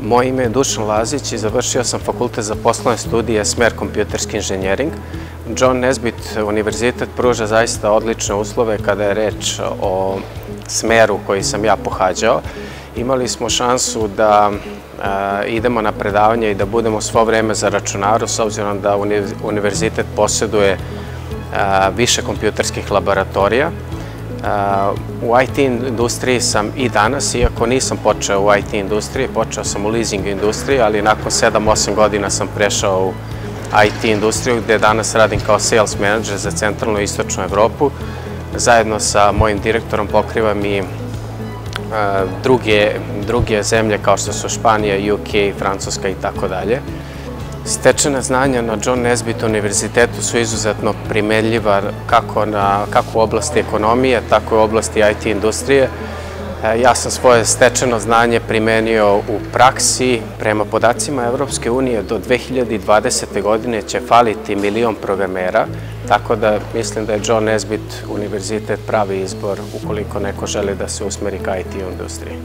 Moje ime je Dušan Lazić i završio sam fakultet za poslovne studije, smer kompjuterski inženjering. John Nesbitt univerzitet pruža zaista odlične uslove kada je reč o smeru koji sam ja pohađao. Imali smo šansu da idemo na predavanje i da budemo svo vreme za računaru, s obzirom da univerzitet posjeduje više kompjuterskih laboratorija. U IT industriji sam i danas, iako nisam počeo u IT industriji, počeo sam u leasing industriji, ali nakon 7-8 godina sam prešao u IT industriju, gde danas radim kao sales manager za centralnu i istočnu Evropu. Zajedno sa mojim direktorom pokrivam i druge zemlje kao što su Španija, UK, Francuska i tako dalje. Stečena znanja na John Nesbitt univerzitetu su izuzetno primenljiva kako u oblasti ekonomije, tako i u oblasti IT industrije. Ja sam svoje stečeno znanje primenio u praksi. Prema podacima Evropske unije do 2020. godine će faliti 1 milion programera, tako da mislim da je John Nesbitt univerzitet pravi izbor ukoliko neko želi da se usmeri ka IT industriji.